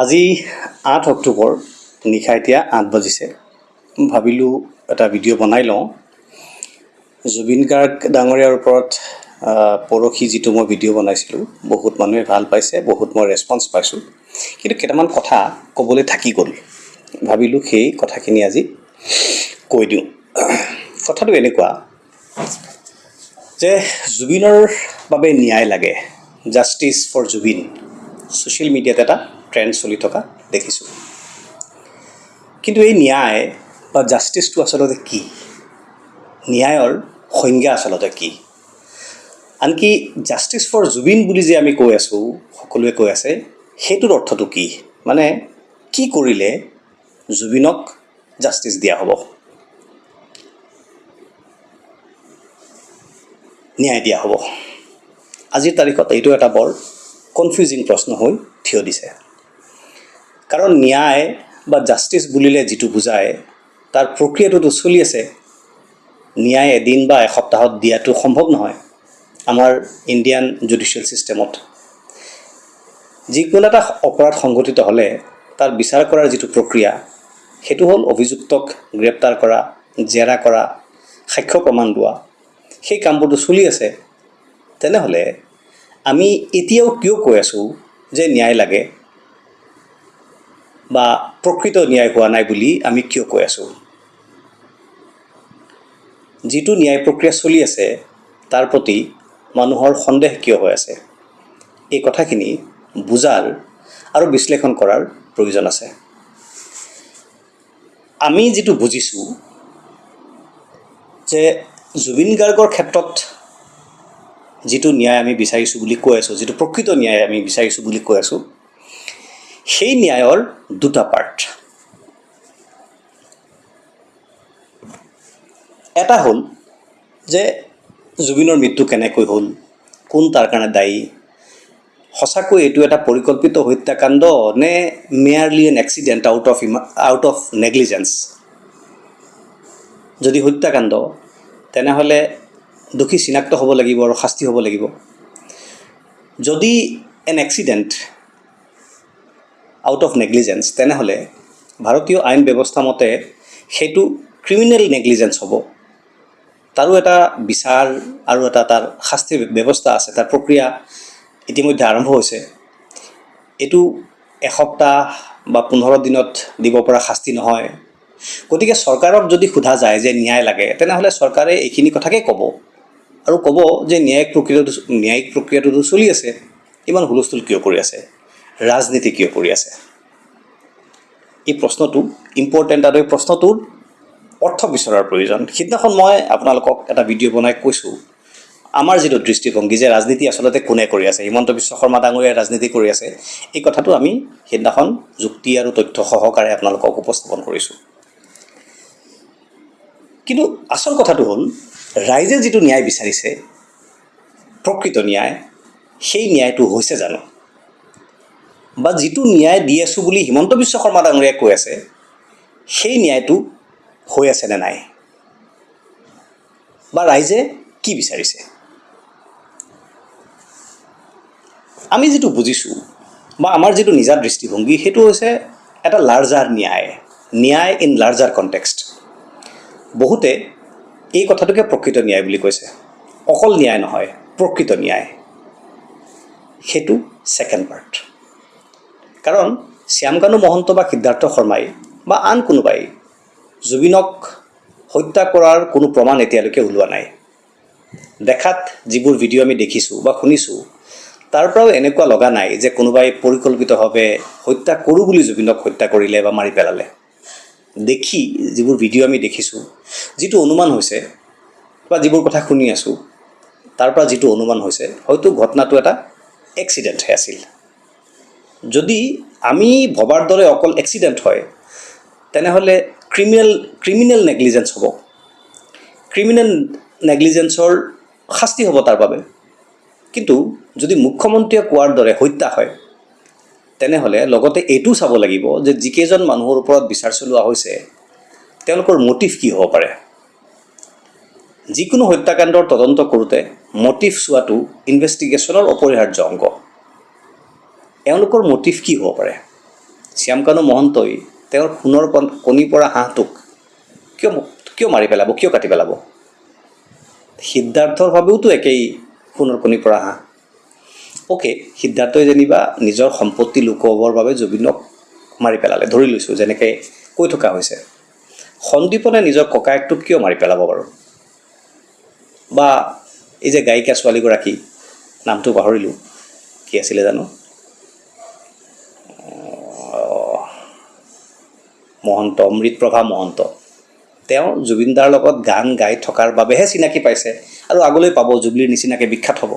আজি 8 অক্টোবৰ নিশা এতিয়া 8 বাজিছে। ভাবিলোঁ এটা ভিডিঅ' বনাই লওঁ। জুবিন গাৰ্গ ডাঙৰীয়াৰ ওপৰত পৰহি যিটো মই ভিডিঅ' বনাইছিলোঁ, বহুত মানুহে ভাল পাইছে, বহুত মই ৰেছপন্স পাইছোঁ। কিন্তু কেইটামান কথা ক'বলৈ থাকি গ'ল। ভাবিলোঁ সেই কথাখিনি আজি কৈ দিওঁ। কথাটো এনেকুৱা যে জুবিনৰ বাবে ন্যায় লাগে, জাষ্টিচ ফৰ জুবিন। ছ'চিয়েল মিডিয়াত এটা ট্ৰেণ্ড চলি থকা দেখিছোঁ। কিন্তু এই ন্যায় বা জাষ্টিচটো আচলতে কি? ন্যায়ৰ সংজ্ঞা আচলতে কি? আনকি জাষ্টিচ ফৰ জুবিন বুলি যে আমি কৈ আছোঁ, সকলোৱে কৈ আছে, সেইটোৰ অৰ্থটো কি? মানে কি কৰিলে জুবিনক জাষ্টিচ দিয়া হ'ব, ন্যায় দিয়া হ'ব? আজিৰ তাৰিখত এইটো এটা বৰ কনফিউজিং প্ৰশ্ন হৈ থিয় দিছে। কাৰণ ন্যায় বা জাষ্টিচ বুলিলে যিটো বুজায়, তাৰ প্ৰক্ৰিয়াটোতো চলি আছে। ন্যায় এদিন বা এসপ্তাহত দিয়াটো সম্ভৱ নহয় আমাৰ ইণ্ডিয়ান জুডিচিয়েল ছিষ্টেমত। যিকোনো এটা অপৰাধ সংঘটিত হ'লে তাৰ বিচাৰ কৰাৰ যিটো প্ৰক্ৰিয়া, সেইটো হ'ল অভিযুক্তক গ্ৰেপ্তাৰ কৰা, জেৰা কৰা, সাক্ষ্য প্ৰমাণ লোৱা। সেই কামবোৰতো চলি আছে। তেনেহ'লে আমি এতিয়াও কিয় কৈ আছোঁ যে ন্যায় লাগে বা প্ৰকৃত ন্যায় হোৱা নাই বুলি আমি কিয় কৈ আছোঁ? যিটো ন্যায় প্ৰক্ৰিয়া চলি আছে তাৰ প্ৰতি মানুহৰ সন্দেহ কিয় হৈ আছে? এই কথাখিনি বুজাৰ আৰু বিশ্লেষণ কৰাৰ প্ৰয়োজন আছে। আমি যিটো বুজিছোঁ যে জুবিন গাৰ্গৰ ক্ষেত্ৰত যিটো ন্যায় আমি বিচাৰিছোঁ বুলি কৈ আছোঁ, যিটো প্ৰকৃত ন্যায় আমি বিচাৰিছোঁ বুলি কৈ আছোঁ, সেই ন্যায়ৰ দুটা পাৰ্ট। এটা হ'ল যে জুবিনৰ মৃত্যু কেনেকৈ হ'ল, কোন তাৰ কাৰণে দায়ী, সঁচাকৈ এইটো এটা পৰিকল্পিত হত্যাকাণ্ড নে merely an accident out of negligence? যদি হত্যাকাণ্ড, তেনেহ'লে দোষী চিনাক্ত হ'ব লাগিব আৰু শাস্তি হ'ব লাগিব। যদি N accident out of negligence, তেনেহ'লে ভাৰতীয় আইন ব্যৱস্থা মতে সেইটো ক্ৰিমিনেল নেগলিজেঞ্চ হ'ব। তাৰো এটা বিচাৰ আৰু এটা তাৰ শাস্তিৰ ব্যৱস্থা আছে, তাৰ প্ৰক্ৰিয়া ইতিমধ্যে আৰম্ভ হৈছে। এইটো এসপ্তাহ বা 15 দিনত দিব পৰা শাস্তি নহয়। গতিকে চৰকাৰক যদি সোধা যায় যে ন্যায় লাগে, তেনেহ'লে চৰকাৰে এইখিনি কথাকে ক'ব আৰু ক'ব যে ন্যায়িক প্ৰক্ৰিয়াটোতো চলি আছে, ইমান হুলস্থুল কিয় কৰি আছে, ৰাজনীতি কিয় কৰি আছে? এই প্ৰশ্নটো ইম্পৰ্টেণ্ট আৰু এই প্ৰশ্নটোৰ অৰ্থ বিচৰাৰ প্ৰয়োজন। সিদিনাখন মই আপোনালোকক এটা ভিডিঅ' বনাই কৈছোঁ, আমাৰ যিটো দৃষ্টিভংগী যে ৰাজনীতি আচলতে কোনে কৰি আছে, হিমন্ত বিশ্ব শৰ্মা ডাঙৰীয়াই ৰাজনীতি কৰি আছে, এই কথাটো আমি সিদিনাখন যুক্তি আৰু তথ্য সহকাৰে আপোনালোকক উপস্থাপন কৰিছোঁ। কিন্তু আচল কথাটো হ'ল, ৰাইজে যিটো ন্যায় বিচাৰিছে, প্ৰকৃত ন্যায়, সেই ন্যায়টো হৈছে জানো? বা যিটো ন্যায় দি আছোঁ বুলি হিমন্ত বিশ্ব শৰ্মা ডাঙৰীয়াই কৈ আছে, সেই ন্যায়টো হৈ আছে নে নাই? বা ৰাইজে কি বিচাৰিছে? আমি যিটো বুজিছোঁ বা আমাৰ যিটো নিজা দৃষ্টিভংগী, সেইটো হৈছে এটা লাৰ্জাৰ ন্যায় ইন লাৰ্জাৰ কণ্টেক্সট। বহুতে এই কথাটোকে প্ৰকৃত ন্যায় বুলি কৈছে। অকল ন্যায় নহয়, প্ৰকৃত ন্যায়। সেইটো ছেকেণ্ড পাৰ্ট। কাৰণ শ্যামকানু মহন্ত বা সিদ্ধাৰ্থ শৰ্মাই বা আন কোনোবাই জুবিনক হত্যা কৰাৰ কোনো প্ৰমাণ এতিয়ালৈকে ওলোৱা নাই। দেখাত যিবোৰ ভিডিঅ' আমি দেখিছোঁ বা শুনিছোঁ, তাৰ পৰাও এনেকুৱা লগা নাই যে কোনোবাই পৰিকল্পিতভাৱে হত্যা কৰোঁ বুলি জুবিনক হত্যা কৰিলে বা মাৰি পেলালে। দেখি যিবোৰ ভিডিঅ' আমি দেখিছোঁ, যিটো অনুমান হৈছে বা যিবোৰ কথা শুনি আছোঁ, তাৰ পৰা যিটো অনুমান হৈছে, হয়তো ঘটনাটো এটা এক্সিডেণ্টহে আছিল। যদি আমি ভবাৰ দৰে অকল এক্সিডেণ্ট হয়, তেনেহ'লে ক্ৰিমিনেল নেগলিজেঞ্চ হ'ব। ক্ৰিমিনেল নেগলিজেঞ্চৰ শাস্তি হ'ব তাৰ বাবে। কিন্তু যদি মুখ্যমন্ত্ৰীয়ে কোৱাৰ দৰে হত্যা হয়, তেনেহ'লে লগতে এইটোও চাব লাগিব যে যিকেইজন মানুহৰ ওপৰত বিচাৰ চলোৱা হৈছে, তেওঁলোকৰ মটিভ কি হ'ব পাৰে। যিকোনো হত্যাকাণ্ডৰ তদন্ত কৰোঁতে মটিভ চোৱাটো ইনভেষ্টিগেশ্যনৰ অপৰিহাৰ্য অংগ। এওঁলোকৰ মটিভ কি হ'ব পাৰে? শ্যামকানু মহন্তই তেওঁৰ সোণৰ কণীৰ পৰা হাঁহটোক কিয় মাৰি পেলাব, কিয় কাটি পেলাব? সিদ্ধাৰ্থৰ বাবেওতো একেই সোণৰ কণীৰ পৰা হাঁহ। অ'কে, সিদ্ধাৰ্থই যেনিবা নিজৰ সম্পত্তি লুকুৱাবৰ বাবে জুবিনক মাৰি পেলালে, ধৰি লৈছোঁ যেনেকৈ কৈ থকা হৈছে। সন্দীপনে নিজৰ ককায়েকটোক কিয় মাৰি পেলাব বাৰু? বা এই যে গায়িকা ছোৱালীগৰাকী, নামটো পাহৰিলোঁ, কি আছিলে জানো, মহন্ত, অমৃতপ্ৰভা মহন্ত, তেওঁ জুবিনদাৰ লগত গান গাই থকাৰ বাবেহে চিনাকি পাইছে আৰু আগলৈ পাব, জুবলিৰ নিচিনাকৈ বিখ্যাত হ'ব।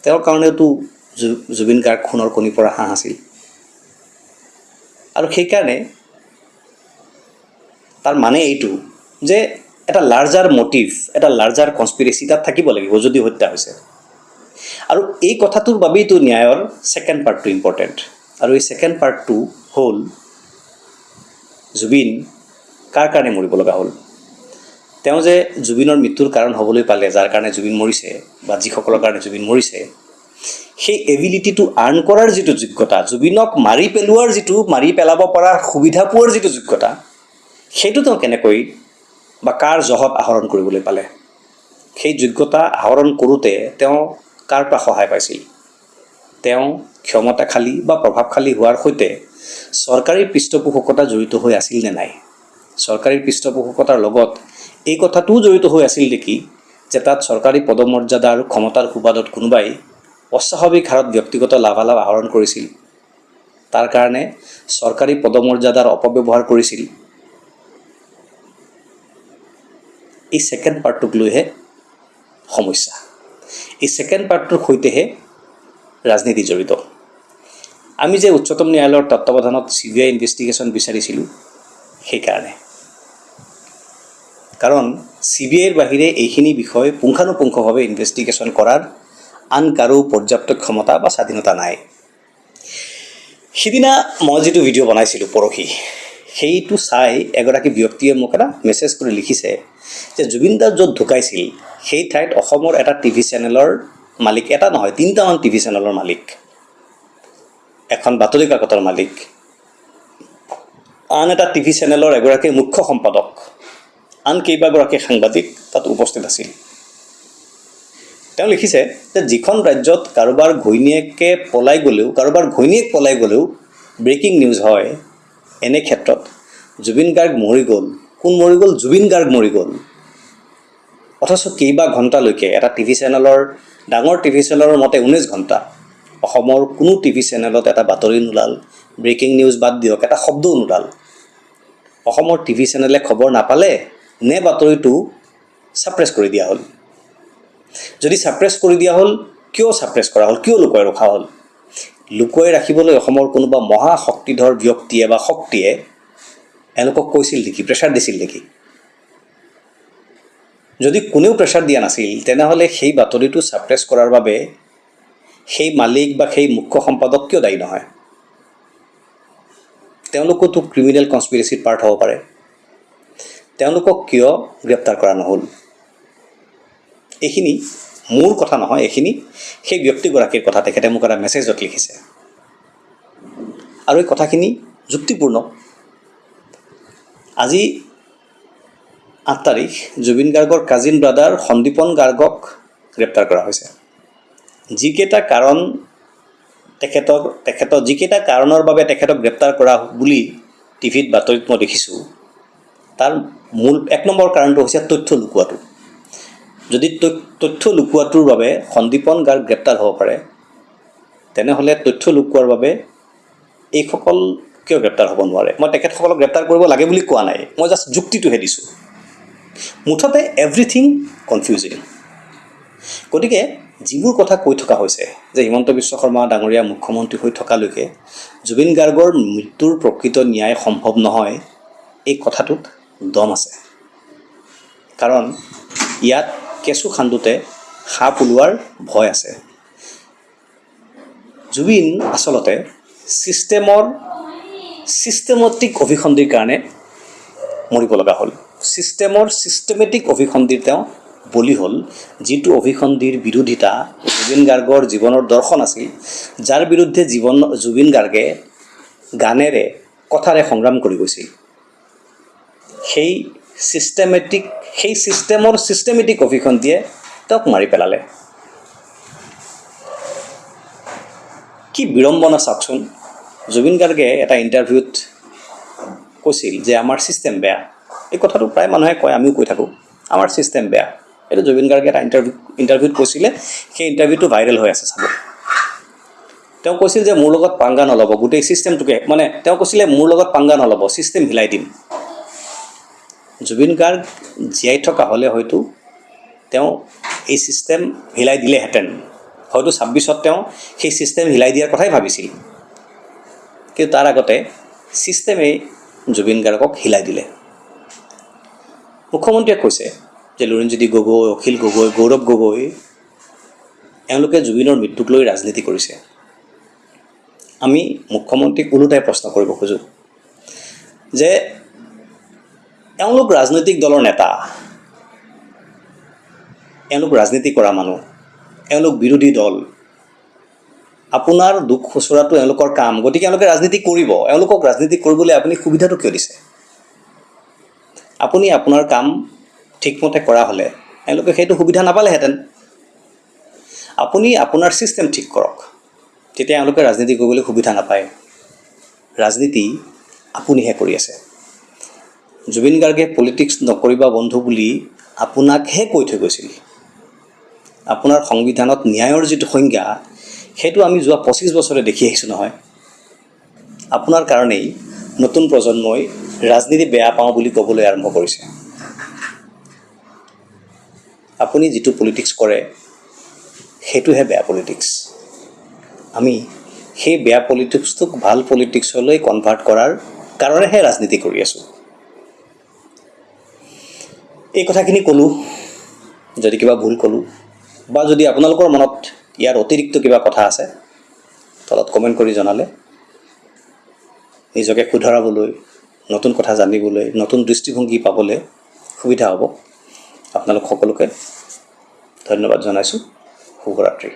তেওঁৰ কাৰণেওতো জুবিন গাৰ্গ সোণৰ কণীৰ পৰা হাঁহ আছিল। আৰু সেইকাৰণে তাৰ মানে এইটো যে এটা লাৰ্জাৰ মটিভ, এটা লাৰ্জাৰ কনস্পিৰেচি তাত থাকিব লাগিব যদি হত্যা হৈছে। আৰু এই কথাটোৰ বাবেইতো ন্যায়ৰ ছেকেণ্ড পাৰ্টটো ইম্পৰ্টেণ্ট। আৰু এই ছেকেণ্ড পাৰ্টটো হ'ল জুবিন কাৰ কাৰণে মৰিব লগা হ'ল। তেওঁ যে জুবিনৰ মৃত্যুৰ কাৰণ হ'বলৈ পালে, যাৰ কাৰণে জুবিন মৰিছে বা যিসকলৰ কাৰণে জুবিন মৰিছে, সেই এবিলিটিটো আৰ্ণ কৰাৰ যিটো যোগ্যতা, জুবিনক মাৰি পেলোৱাৰ যিটো, মাৰি পেলাব পৰাৰ সুবিধা পোৱাৰ যিটো যোগ্যতা, সেইটো তেওঁ কেনেকৈ বা কাৰ জহত আহৰণ কৰিবলৈ পালে? সেই যোগ্যতা আহৰণ কৰোঁতে তেওঁ কাৰ পৰা সহায় পাইছিল? তেওঁ ক্ষমতাশালী বা প্ৰভাৱশালী হোৱাৰ সৈতে চৰকাৰী পৃষ্ঠপোষকতা জড়িত হৈ আছিল নে নাই? চৰকাৰী পৃষ্ঠপোষকতাৰ লগত এই কথাটোও জড়িত হৈ আছিল নেকি যে তাত চৰকাৰী পদমৰ্যাদা আৰু ক্ষমতাৰ সুবাদত কোনোবাই অস্বাভাৱিক হাৰত ব্যক্তিগত লাভালাভ আহৰণ কৰিছিল, তাৰ কাৰণে চৰকাৰী পদমৰ্যাদাৰ অপব্যৱহাৰ কৰিছিল? এই ছেকেণ্ড পাৰ্টটোক লৈহে সমস্যা। এই ছেকেণ্ড পাৰ্টটোৰ সৈতেহে ৰাজনীতি জড়িত। আমি যে উচ্চতম ন্যায়ালয়ৰ তত্ত্বাৱধানত CBI ইনভেষ্টিগেশ্যন বিচাৰিছিলোঁ সেইকাৰণে। কাৰণ CBIৰ বাহিৰে এইখিনি বিষয় পুংখানুপুংখভাৱে ইনভেষ্টিগেশ্যন কৰাৰ আন কাৰো পৰ্যাপ্ত ক্ষমতা বা স্বাধীনতা নাই। সিদিনা মই যিটো ভিডিঅ' বনাইছিলোঁ পৰহি, সেইটো চাই এগৰাকী ব্যক্তিয়ে মোক এটা মেছেজ কৰি লিখিছে যে জুবিন দা য'ত ঢুকাইছিল সেই ঠাইত অসমৰ এটা TV চেনেলৰ মালিক, এটা নহয় 3টামান TV চেনেলৰ মালিক, এখন বাতৰি কাকতৰ মালিক, আন এটা TV চেনেলৰ এগৰাকী মুখ্য সম্পাদক, আন কেইবাগৰাকী সাংবাদিক তাত উপস্থিত আছিল। তেওঁ লিখিছে যে যিখন ৰাজ্যত কাৰোবাৰ ঘৈণীয়েক পলাই গ'লেও ব্ৰেকিং নিউজ হয়, এনে ক্ষেত্ৰত জুবিন গাৰ্গ মৰি গ'ল। কোন মৰি গ'ল? জুবিন গাৰ্গ মৰি গ'ল। অথচ কেইবা ঘণ্টালৈকে এটা TV চেনেলৰ, ডাঙৰ TV চেনেলৰ মতে 19 ঘণ্টা অসমৰ কোনো TV চেনেলত এটা বাতৰি নোলাল, ব্ৰেকিং নিউজ বাদ দিয়ক, এটা শব্দও নোলাল। অসমৰ TV চেনেলে খবৰ নাপালে নে বাতৰিটো ছাপ্ৰেছ কৰি দিয়া হ'ল? যদি ছাপ্ৰেছ কৰি দিয়া হ'ল, কিয় ছাপ্ৰেছ কৰা হ'ল? কিয় লুকুৱাই ৰখা হ'ল? লুকুৱাই ৰাখিবলৈ অসমৰ কোনোবা মহাশক্তিধৰ ব্যক্তিয়ে বা শক্তিয়ে এওঁলোকক কৈছিল নেকি, প্ৰেছাৰ দিছিল নেকি? যদি কোনেও প্ৰেছাৰ দিয়া নাছিল, তেনেহ'লে সেই বাতৰিটো ছাপ্ৰেছ কৰাৰ বাবে সেই মালিক বা সেই মুখ্য সম্পাদক কিয় দায়ী নহয়? তেওঁলোকোতো ক্ৰিমিনেল কনস্পিৰেচিৰ পাৰ্ট হ'ব পাৰে। তেওঁলোকক কিয় গ্ৰেপ্তাৰ কৰা নহ'ল? এইখিনি মোৰ কথা নহয়, এইখিনি সেই ব্যক্তিগৰাকীৰ কথা। তেখেতে মোক এটা মেছেজত লিখিছে আৰু এই কথাখিনি যুক্তিপূৰ্ণ। আজি 8 তাৰিখ, জুবিন গাৰ্গৰ কাজিন ব্ৰাদাৰ সন্দীপন গাৰ্গক গ্ৰেপ্তাৰ কৰা হৈছে। যিকেইটা কাৰণৰ বাবে তেখেতক গ্ৰেপ্তাৰ কৰা বুলি টিভিত বাতৰিত মই দেখিছোঁ, তাৰ মূল 1 নম্বৰ কাৰণটো হৈছে তথ্য লুকুৱাটো। যদি তথ্য লুকুৱাটোৰ বাবে সন্দীপন গাৰ্গ গ্ৰেপ্তাৰ হ'ব পাৰে, তেনেহ'লে তথ্য লুকুৱাৰ বাবে এইসকল কিয় গ্ৰেপ্তাৰ হ'ব নোৱাৰে? মই তেখেতসকলক গ্ৰেপ্তাৰ কৰিব লাগে বুলি কোৱা নাই, মই জাষ্ট যুক্তিটোহে দিছোঁ। মুঠতে এভৰিথিং কনফিউজিং। গতিকে যিবোৰ কথা কৈ থকা হৈছে যে হিমন্ত বিশ্ব শৰ্মা ডাঙৰীয়া মুখ্যমন্ত্ৰী হৈ থকালৈকে জুবিন গাৰ্গৰ মৃত্যুৰ প্ৰকৃত ন্যায় সম্ভৱ নহয়, এই কথাটোত দম আছে। কাৰণ ইয়াত কেঁচু খান্দোতে সাপ ওলোৱাৰ ভয় আছে। জুবিন আচলতে ছিষ্টেমেটিক অভিসন্ধিৰ কাৰণে মৰিব লগা হ'ল। ছিষ্টেমেটিক অভিসন্ধিৰ তেওঁ বলি হ'ল, যিটো অভিসন্ধিৰ বিৰোধিতা জুবিন গাৰ্গৰ জীৱনৰ দৰ্শন আছিল, যাৰ বিৰুদ্ধে জুবিন গাৰ্গে গানেৰে কথাৰে সংগ্ৰাম কৰি গৈছিল সেই ছিষ্টেমেটিক অভিসন্ধিয়ে তেওঁক মাৰি পেলালে। কি বিড়ম্বনা চাওকচোন। জুবিন গাৰ্গে এটা ইণ্টাৰভিউত কৈছিল যে আমাৰ ছিষ্টেম বেয়া। এই কথাটো প্ৰায় মানুহে কয়, আমিও কৈ থাকোঁ, আমাৰ ছিষ্টেম বেয়া। এইটো জুবিন গাৰ্গে এটা ইণ্টাৰভিউত কৈছিলে, সেই ইণ্টাৰভিউটো ভাইৰেল হৈ আছে, চাব। তেওঁ কৈছিল যে মোৰ লগত পাংগা নল'ব, গোটেই ছিষ্টেমটোকে, মানে তেওঁ কৈছিলে মোৰ লগত পাংগা নল'ব, ছিষ্টেম হিলাই দিম। জুবিন গাৰ্গ জীয়াই থকা হ'লে হয়তো তেওঁ এই ছিষ্টেম হিলাই দিলেহেঁতেন, হয়তো 26ত তেওঁ সেই ছিষ্টেম হিলাই দিয়াৰ কথাই ভাবিছিল, কিন্তু তাৰ আগতে ছিষ্টেমেই জুবিন গাৰ্গক হিলাই দিলে। মুখ্যমন্ত্ৰীয়ে কৈছে যে লুৰিণজ্যোতি গগৈ, অখিল গগৈ, গৌৰৱ গগৈ এওঁলোকে জুবিনৰ মৃত্যুক লৈ ৰাজনীতি কৰিছে। আমি মুখ্যমন্ত্ৰীক ওলোটাই প্ৰশ্ন কৰিব খোজোঁ যে এওঁলোক ৰাজনৈতিক দলৰ নেতা, এওঁলোক ৰাজনীতি কৰা মানুহ, এওঁলোক বিৰোধী দল, আপোনাৰ দুখ খুচৰাটো এওঁলোকৰ কাম, গতিকে এওঁলোকে ৰাজনীতি কৰিব। এওঁলোকক ৰাজনীতি কৰিবলৈ আপুনি সুবিধাটো কিয় দিছে? আপুনি আপোনাৰ কাম ঠিকমতে কৰা হ'লে এওঁলোকে সেইটো সুবিধা নাপালেহেঁতেন। আপুনি আপোনাৰ ছিষ্টেম ঠিক কৰক, তেতিয়া এওঁলোকে ৰাজনীতি কৰিবলৈ সুবিধা নাপায়। ৰাজনীতি আপুনিহে কৰি আছে। জুবিন গাৰ্গে পলিটিক্স নকৰিবা বন্ধু বুলি আপোনাকহে কৈ থৈ গৈছিল। আপোনাৰ সংবিধানত ন্যায়ৰ যিটো সংজ্ঞা, সেইটো আমি যোৱা 25 বছৰে দেখি আহিছোঁ নহয়। আপোনাৰ কাৰণেই নতুন প্ৰজন্মই ৰাজনীতি বেয়া পাওঁ বুলি ক'বলৈ আৰম্ভ কৰিছে। আপুনি যিটো পলিটিক্স কৰে সেইটোহে বেয়া পলিটিক্স। আমি সেই বেয়া পলিটিক্সটোক ভাল পলিটিক্সলৈ কনভাৰ্ট কৰাৰ কাৰণেহে ৰাজনীতি কৰি আছোঁ। এই কথাখিনি ক'লোঁ, যদি কিবা ভুল ক'লোঁ বা যদি আপোনালোকৰ মনত ইয়াৰ অতিৰিক্ত কিবা কথা আছে তলত কমেণ্ট কৰি জনালে নিজকে শুধৰাবলৈ, নতুন কথা জানিবলৈ, নতুন দৃষ্টিভংগী পাবলৈ সুবিধা হ'ব। আপোনালোক সকলোকে ধন্যবাদ জনাইছোঁ। শুভৰাত্ৰি।